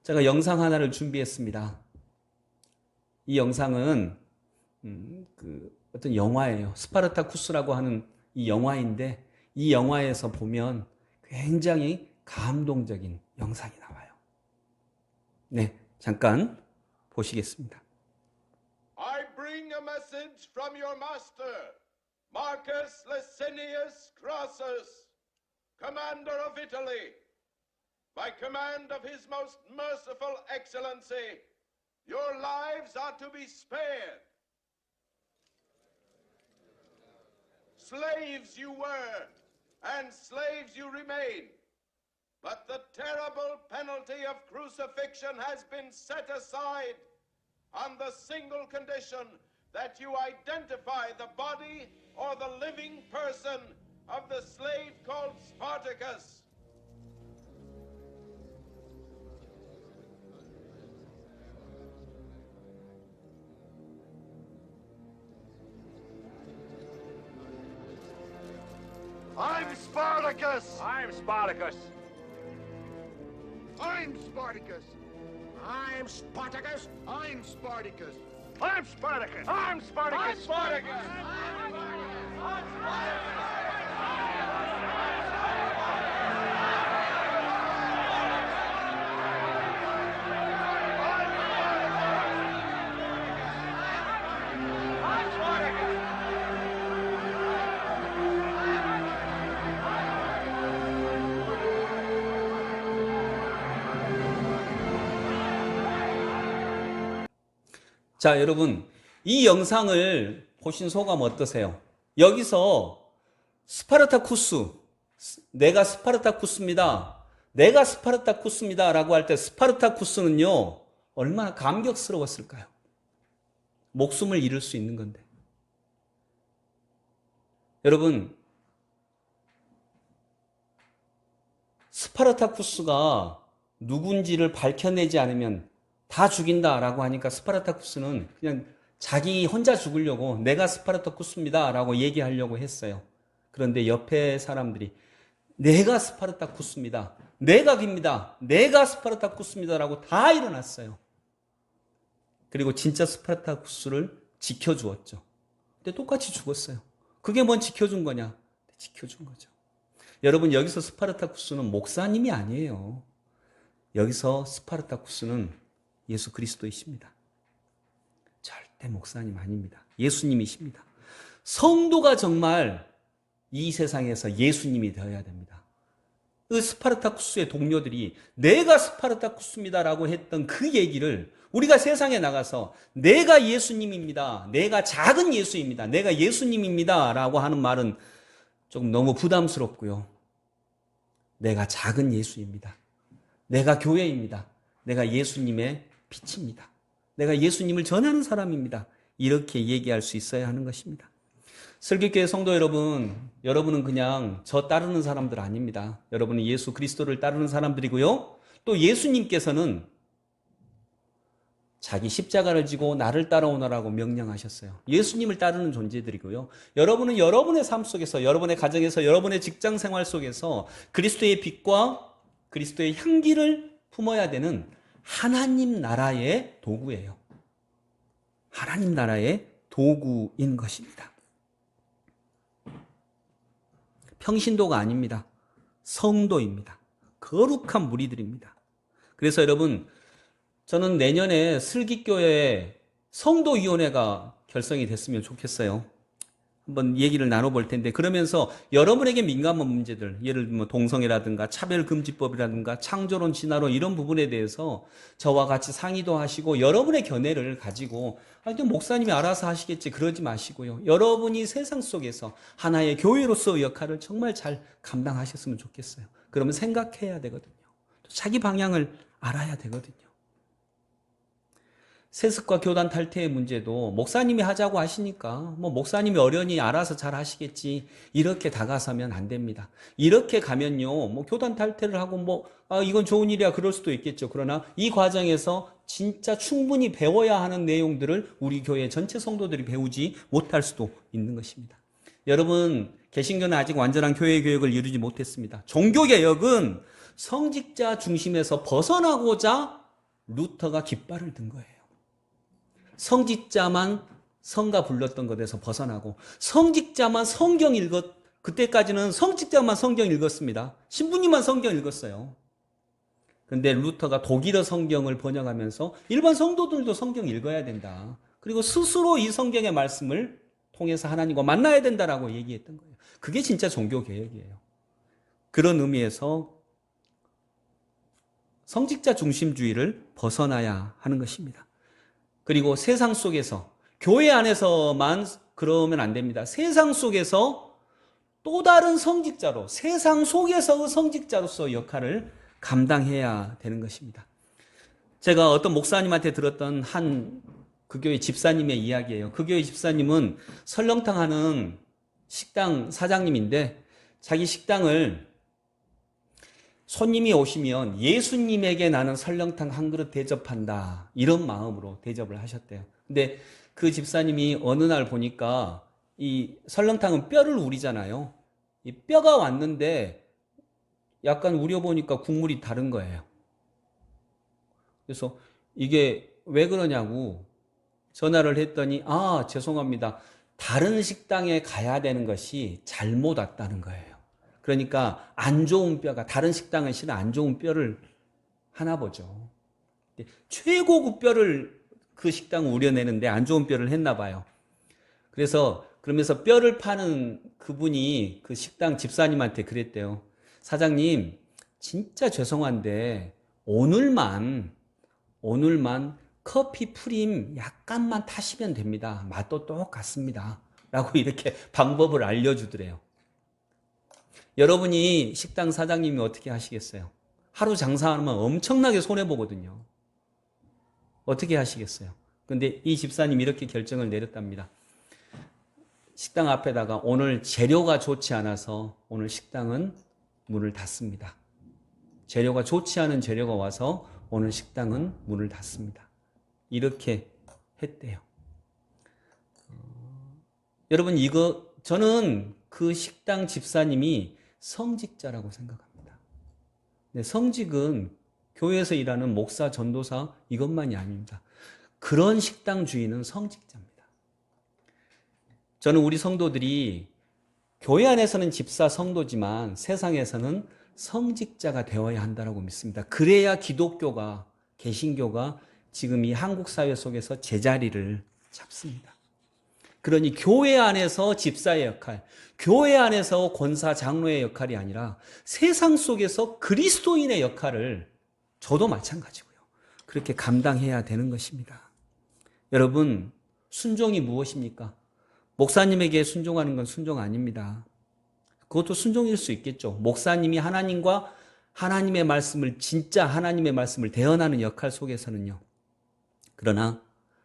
제가 영상 하나를 준비했습니다. 이 영상은 어떤 영화예요. 스파르타쿠스라고 하는 이 영화인데 이 영화에서 보면 굉장히 감동적인 영상이 나와요. 네, 잠깐 보시겠습니다. I bring a message from your master, Marcus Licinius Crassus, commander of Italy. By command of his most merciful excellency, your lives are to be spared. slaves you were, and slaves you remain. But the terrible penalty of crucifixion has been set aside on the single condition that you identify the body or the living person of the slave called Spartacus. I'm Spartacus! I'm Spartacus. I'm Spartacus! I'm Spartacus. I'm Spartacus! I'm Spartacus. I'm Spartacus. Spartacus. 자, 여러분, 이 영상을 보신 소감 어떠세요? 여기서 스파르타쿠스, 내가 스파르타쿠스입니다. 내가 스파르타쿠스입니다. 라고 할 때 스파르타쿠스는요, 얼마나 감격스러웠을까요? 목숨을 잃을 수 있는 건데. 여러분, 스파르타쿠스가 누군지를 밝혀내지 않으면 다 죽인다라고 하니까 스파르타쿠스는 그냥 자기 혼자 죽으려고 내가 스파르타쿠스입니다 라고 얘기하려고 했어요. 그런데 옆에 사람들이 내가 스파르타쿠스입니다. 내가 깁니다. 내가 스파르타쿠스입니다 라고 다 일어났어요. 그리고 진짜 스파르타쿠스를 지켜주었죠. 근데 똑같이 죽었어요. 그게 뭔 지켜준 거냐? 지켜준 거죠. 여러분, 여기서 스파르타쿠스는 목사님이 아니에요. 여기서 스파르타쿠스는 예수 그리스도이십니다. 절대 목사님 아닙니다. 예수님이십니다. 성도가 정말 이 세상에서 예수님이 되어야 됩니다. 그 스파르타쿠스의 동료들이 내가 스파르타쿠스입니다 라고 했던 그 얘기를 우리가 세상에 나가서 내가 예수님입니다. 내가 작은 예수입니다. 내가 예수님입니다 라고 하는 말은 조금 너무 부담스럽고요. 내가 작은 예수입니다. 내가 교회입니다. 내가 예수님의 빛입니다. 내가 예수님을 전하는 사람입니다. 이렇게 얘기할 수 있어야 하는 것입니다. 설교교회 성도 여러분, 여러분은 그냥 저 따르는 사람들 아닙니다. 여러분은 예수 그리스도를 따르는 사람들이고요. 또 예수님께서는 자기 십자가를 지고 나를 따라오너라고 명령하셨어요. 예수님을 따르는 존재들이고요. 여러분은 여러분의 삶 속에서, 여러분의 가정에서, 여러분의 직장 생활 속에서 그리스도의 빛과 그리스도의 향기를 품어야 되는 하나님 나라의 도구예요. 하나님 나라의 도구인 것입니다. 평신도가 아닙니다. 성도입니다. 거룩한 무리들입니다. 그래서 여러분, 저는 내년에 슬기교회 성도위원회가 결성이 됐으면 좋겠어요. 한번 얘기를 나눠볼 텐데, 그러면서 여러분에게 민감한 문제들, 예를 들면 동성애라든가 차별금지법이라든가 창조론, 진화론 이런 부분에 대해서 저와 같이 상의도 하시고 여러분의 견해를 가지고 목사님이 알아서 하시겠지 그러지 마시고요. 여러분이 세상 속에서 하나의 교회로서의 역할을 정말 잘 감당하셨으면 좋겠어요. 그러면 생각해야 되거든요. 또 자기 방향을 알아야 되거든요. 세습과 교단 탈퇴의 문제도 목사님이 하자고 하시니까 목사님이 어련히 알아서 잘 하시겠지 이렇게 다가서면 안 됩니다. 이렇게 가면요, 교단 탈퇴를 하고 이건 좋은 일이야 그럴 수도 있겠죠. 그러나 이 과정에서 진짜 충분히 배워야 하는 내용들을 우리 교회 전체 성도들이 배우지 못할 수도 있는 것입니다. 여러분, 개신교는 아직 완전한 교회 교육을 이루지 못했습니다. 종교개혁은 성직자 중심에서 벗어나고자 루터가 깃발을 든 거예요. 성직자만 성가 불렀던 것에서 벗어나고 성직자만 성경 그때까지는 성직자만 성경 읽었습니다. 신부님만 성경 읽었어요. 그런데 루터가 독일어 성경을 번역하면서 일반 성도들도 성경 읽어야 된다. 그리고 스스로 이 성경의 말씀을 통해서 하나님과 만나야 된다라고 얘기했던 거예요. 그게 진짜 종교개혁이에요. 그런 의미에서 성직자 중심주의를 벗어나야 하는 것입니다. 그리고 세상 속에서, 교회 안에서만 그러면 안 됩니다. 세상 속에서 또 다른 성직자로, 세상 속에서의 성직자로서 역할을 감당해야 되는 것입니다. 제가 어떤 목사님한테 들었던 한 그 교회 집사님의 이야기예요. 그 교회 집사님은 설렁탕 하는 식당 사장님인데 자기 식당을 손님이 오시면 예수님에게 나는 설렁탕 한 그릇 대접한다, 이런 마음으로 대접을 하셨대요. 근데 그 집사님이 어느 날 보니까 이 설렁탕은 뼈를 우리잖아요. 이 뼈가 왔는데 약간 우려보니까 국물이 다른 거예요. 그래서 이게 왜 그러냐고 전화를 했더니, 아, 죄송합니다, 다른 식당에 가야 되는 것이 잘못 왔다는 거예요. 그러니까 안 좋은 뼈가, 다른 식당은 실은 안 좋은 뼈를 하나 보죠. 최고급 뼈를 그 식당은 우려내는데 안 좋은 뼈를 했나 봐요. 그러면서 뼈를 파는 그분이 그 식당 집사님한테 그랬대요. 사장님, 진짜 죄송한데 오늘만 커피 프림 약간만 타시면 됩니다. 맛도 똑같습니다. 라고 이렇게 방법을 알려주더래요. 여러분이 식당 사장님이 어떻게 하시겠어요? 하루 장사하면 엄청나게 손해보거든요. 어떻게 하시겠어요? 근데 이 집사님이 이렇게 결정을 내렸답니다. 식당 앞에다가 오늘 재료가 좋지 않아서 오늘 식당은 문을 닫습니다. 재료가 좋지 않은 재료가 와서 오늘 식당은 문을 닫습니다. 이렇게 했대요. 여러분, 저는 그 식당 집사님이 성직자라고 생각합니다. 네, 성직은 교회에서 일하는 목사, 전도사 이것만이 아닙니다. 그런 식당 주인은 성직자입니다. 저는 우리 성도들이 교회 안에서는 집사 성도지만 세상에서는 성직자가 되어야 한다고 믿습니다. 그래야 기독교가, 개신교가 지금 이 한국 사회 속에서 제자리를 잡습니다. 그러니 교회 안에서 집사의 역할, 교회 안에서 권사, 장로의 역할이 아니라 세상 속에서 그리스도인의 역할을 저도 마찬가지고요, 그렇게 감당해야 되는 것입니다. 여러분, 순종이 무엇입니까? 목사님에게 순종하는 건 순종 아닙니다. 그것도 순종일 수 있겠죠. 목사님이 하나님과 하나님의 말씀을, 진짜 하나님의 말씀을 대언하는 역할 속에서는요. 그러나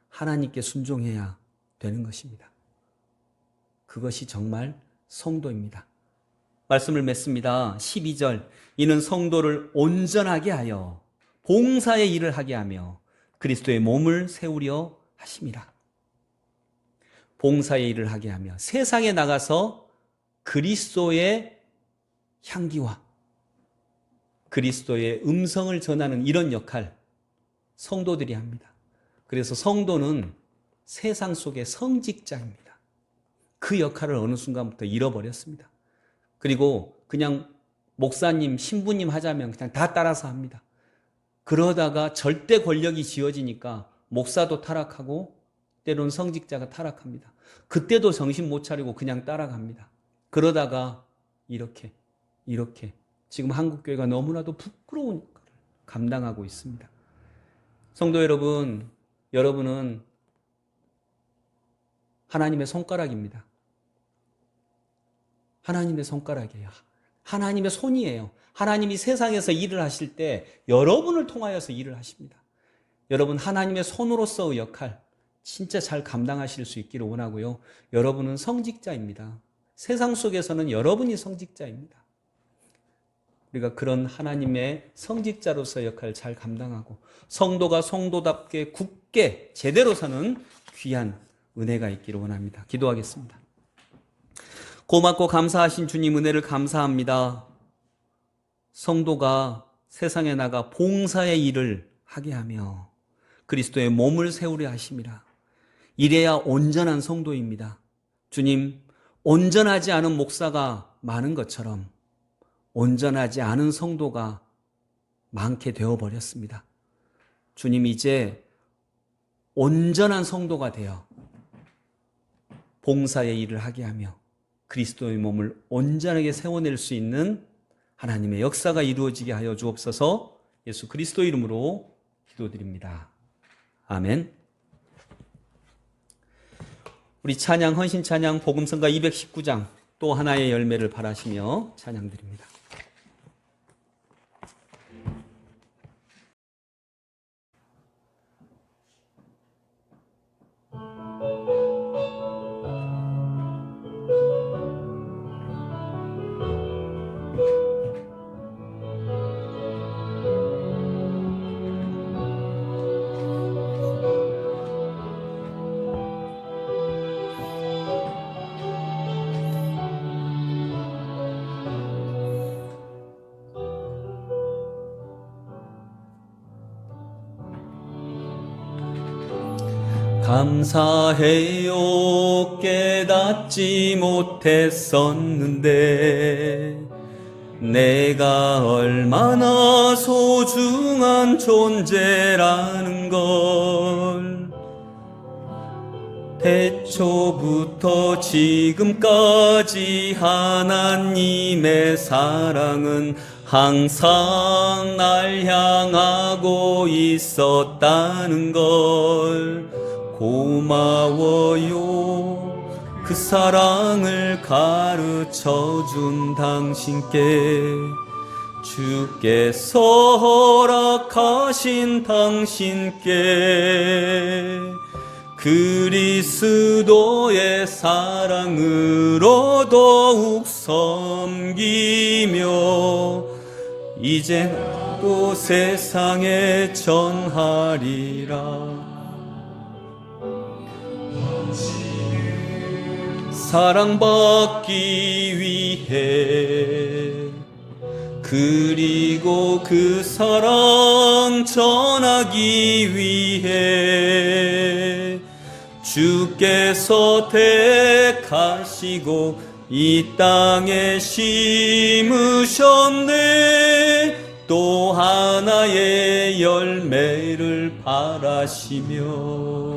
하나님께 순종해야 되는 것입니다. 그것이 정말 성도입니다. 말씀을 맺습니다. 12절, 이는 성도를 온전하게 하여 봉사의 일을 하게 하며 그리스도의 몸을 세우려 하심이라. 봉사의 일을 하게 하며 세상에 나가서 그리스도의 향기와 그리스도의 음성을 전하는 이런 역할 성도들이 합니다. 그래서 성도는 세상 속의 성직자입니다. 그 역할을 어느 순간부터 잃어버렸습니다. 그리고 그냥 목사님, 신부님 하자면 그냥 다 따라서 합니다. 그러다가 절대 권력이 쥐어지니까 목사도 타락하고 때로는 성직자가 타락합니다. 그때도 정신 못 차리고 그냥 따라갑니다. 그러다가 이렇게 지금 한국교회가 너무나도 부끄러운 것을 감당하고 있습니다. 성도 여러분, 여러분은 하나님의 손가락입니다. 하나님의 손가락이에요. 하나님의 손이에요. 하나님이 세상에서 일을 하실 때 여러분을 통하여서 일을 하십니다. 여러분, 하나님의 손으로서의 역할 진짜 잘 감당하실 수 있기를 원하고요. 여러분은 성직자입니다. 세상 속에서는 여러분이 성직자입니다. 우리가 그런 하나님의 성직자로서 역할을 잘 감당하고 성도가 성도답게 굳게 제대로 사는 귀한 은혜가 있기를 원합니다. 기도하겠습니다. 고맙고 감사하신 주님 은혜를 감사합니다. 성도가 세상에 나가 봉사의 일을 하게 하며 그리스도의 몸을 세우려 하심이라. 이래야 온전한 성도입니다. 주님, 온전하지 않은 목사가 많은 것처럼 온전하지 않은 성도가 많게 되어버렸습니다. 주님, 이제 온전한 성도가 되어 봉사의 일을 하게 하며 그리스도의 몸을 온전하게 세워낼 수 있는 하나님의 역사가 이루어지게 하여 주옵소서. 예수 그리스도 이름으로 기도드립니다. 아멘. 우리 찬양, 헌신 찬양 복음성가 219장 또 하나의 열매를 바라시며 찬양드립니다. 감사해요. 깨닫지 못했었는데 내가 얼마나 소중한 존재라는 걸 태초부터 지금까지 하나님의 사랑은 항상 날 향하고 있었다는 걸 고마워요. 그 사랑을 가르쳐준 당신께 주께서 허락하신 당신께 그리스도의 사랑으로 더욱 섬기며 이제 또 세상에 전하리라. 사랑받기 위해 그리고 그 사랑 전하기 위해 주께서 택하시고 이 땅에 심으셨네. 또 하나의 열매를 바라시며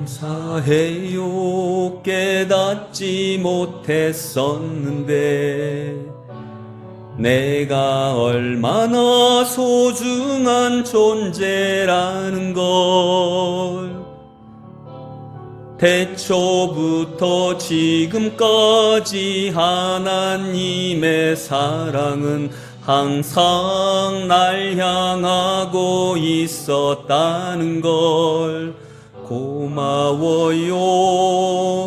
감사해요. 깨닫지 못했었는데 내가 얼마나 소중한 존재라는 걸 태초부터 지금까지 하나님의 사랑은 항상 날 향하고 있었다는 걸 고마워요.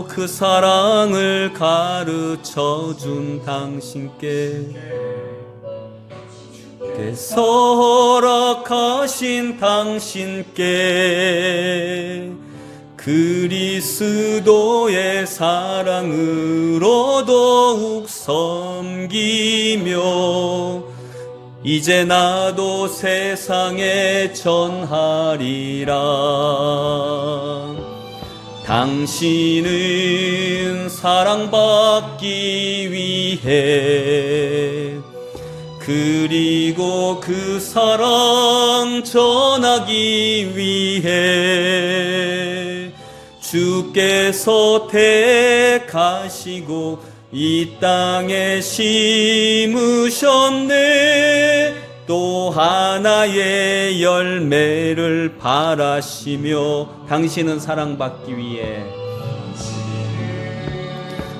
그 사랑을 가르쳐준 당신께 주께서 허락하신 당신께 그리스도의 사랑으로 더욱 섬기며 이제 나도 세상에 전하리라. 당신은 사랑받기 위해 그리고 그 사랑 전하기 위해 주께서 택하시고 이 땅에 심으셨네. 또 하나의 열매를 바라시며 당신은 사랑받기 위해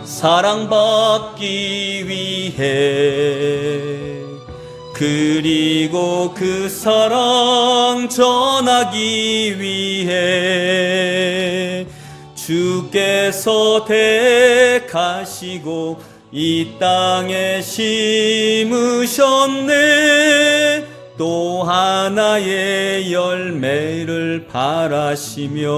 사랑받기 위해 그리고 그 사랑 전하기 위해 주께서 택하시고 이 땅에 심으셨네. 또 하나의 열매를 바라시며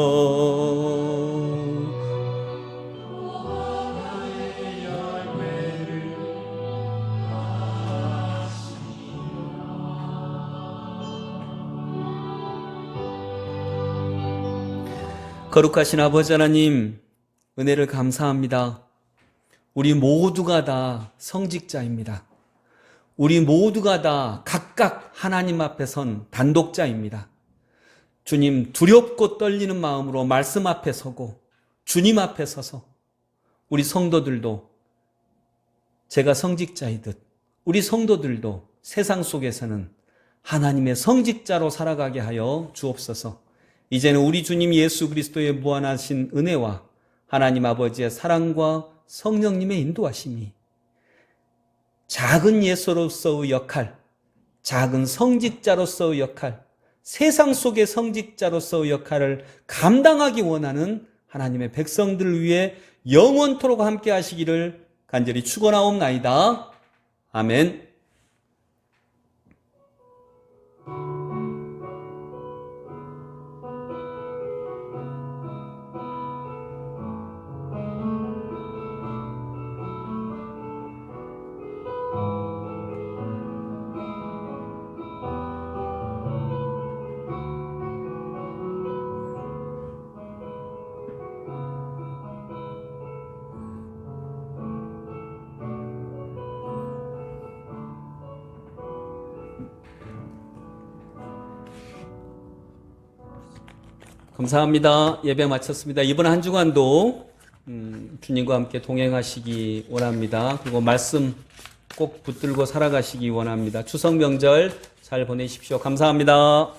거룩하신 아버지 하나님, 은혜를 감사합니다. 우리 모두가 다 성직자입니다. 우리 모두가 다 각각 하나님 앞에 선 단독자입니다. 주님, 두렵고 떨리는 마음으로 말씀 앞에 서고 주님 앞에 서서 우리 성도들도 제가 성직자이듯 우리 성도들도 세상 속에서는 하나님의 성직자로 살아가게 하여 주옵소서. 이제는 우리 주님 예수 그리스도의 무한하신 은혜와 하나님 아버지의 사랑과 성령님의 인도하심이 작은 예수로서의 역할, 작은 성직자로서의 역할, 세상 속의 성직자로서의 역할을 감당하기 원하는 하나님의 백성들을 위해 영원토록 함께 하시기를 간절히 축원하옵나이다. 아멘. 감사합니다. 예배 마쳤습니다. 이번 한 주간도 주님과 함께 동행하시기 원합니다. 그리고 말씀 꼭 붙들고 살아가시기 원합니다. 추석 명절 잘 보내십시오. 감사합니다.